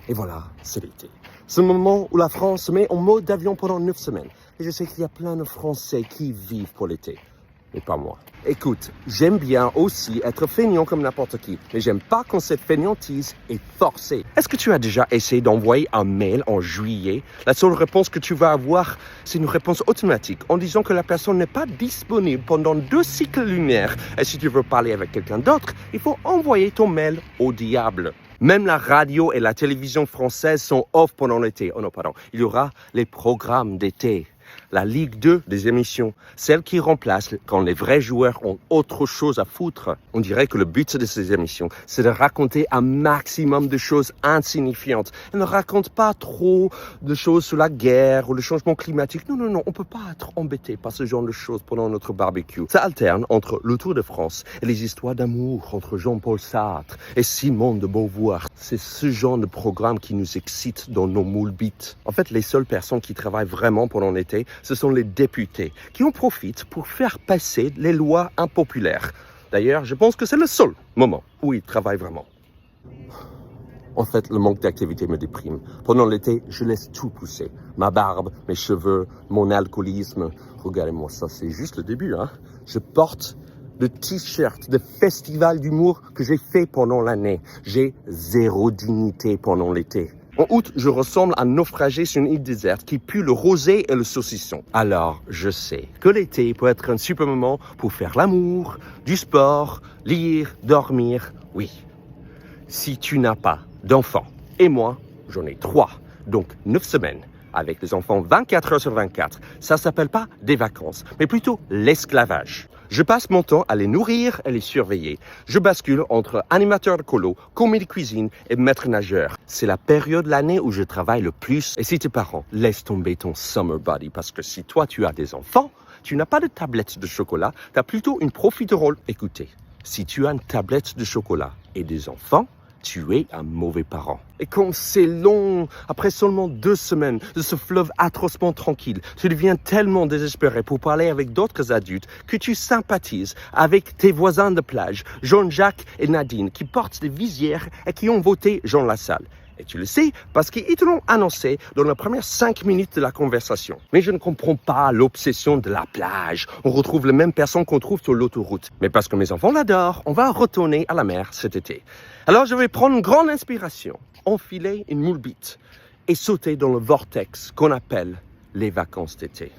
Et voilà, c'est l'été. C'est le moment où la France se met en mode d'avion pendant 9 semaines. Et je sais qu'il y a plein de Français qui vivent pour l'été. Mais pas moi. Écoute, j'aime bien aussi être feignant comme n'importe qui, mais j'aime pas quand cette feignantise est forcée. Est-ce que tu as déjà essayé d'envoyer un mail en juillet? La seule réponse que tu vas avoir, c'est une réponse automatique en disant que la personne n'est pas disponible pendant 2 cycles lunaires. Et si tu veux parler avec quelqu'un d'autre, il faut envoyer ton mail au diable. Même la radio et la télévision française sont off pendant l'été. Oh non, pardon. Il y aura les programmes d'été. La Ligue 2 des émissions, celle qui remplace quand les vrais joueurs ont autre chose à foutre. On dirait que le but de ces émissions, c'est de raconter un maximum de choses insignifiantes. Elles ne racontent pas trop de choses sur la guerre ou le changement climatique. Non, on peut pas être embêté par ce genre de choses pendant notre barbecue. Ça alterne entre le Tour de France et les histoires d'amour entre Jean-Paul Sartre et Simone de Beauvoir. C'est ce genre de programme qui nous excite dans nos moules bites. En fait, les seules personnes qui travaillent vraiment pendant l'été, ce sont les députés qui en profitent pour faire passer les lois impopulaires. D'ailleurs, je pense que c'est le seul moment où ils travaillent vraiment. En fait, le manque d'activité me déprime. Pendant l'été, je laisse tout pousser. Ma barbe, mes cheveux, mon alcoolisme. Regardez-moi ça, c'est juste le début, hein. Je porte le t-shirt de festival d'humour que j'ai fait pendant l'année. J'ai 0 dignité pendant l'été. En août, je ressemble à un naufragé sur une île déserte qui pue le rosé et le saucisson. Alors, je sais que l'été peut être un super moment pour faire l'amour, du sport, lire, dormir, oui. Si tu n'as pas d'enfants, et moi, j'en ai 3, donc 9 semaines, avec les enfants 24 heures sur 24, ça s'appelle pas des vacances, mais plutôt l'esclavage. Je passe mon temps à les nourrir et les surveiller. Je bascule entre animateur de colo, commis de cuisine et maître nageur. C'est la période de l'année où je travaille le plus. Et si tes parents, laisse tomber ton summer body, parce que si toi tu as des enfants, tu n'as pas de tablette de chocolat, tu as plutôt une profiterole. Écoutez, si tu as une tablette de chocolat et des enfants, tu es un mauvais parent. Et quand c'est long, après seulement 2 semaines de ce fleuve atrocement tranquille, tu deviens tellement désespéré pour parler avec d'autres adultes que tu sympathises avec tes voisins de plage, Jean-Jacques et Nadine, qui portent des visières et qui ont voté Jean Lassalle. Et tu le sais parce qu'ils te l'ont annoncé dans les premières 5 minutes de la conversation. Mais je ne comprends pas l'obsession de la plage. On retrouve les mêmes personnes qu'on trouve sur l'autoroute. Mais parce que mes enfants l'adorent, on va retourner à la mer cet été. Alors je vais prendre une grande inspiration, enfiler une moule bite et sauter dans le vortex qu'on appelle les vacances d'été.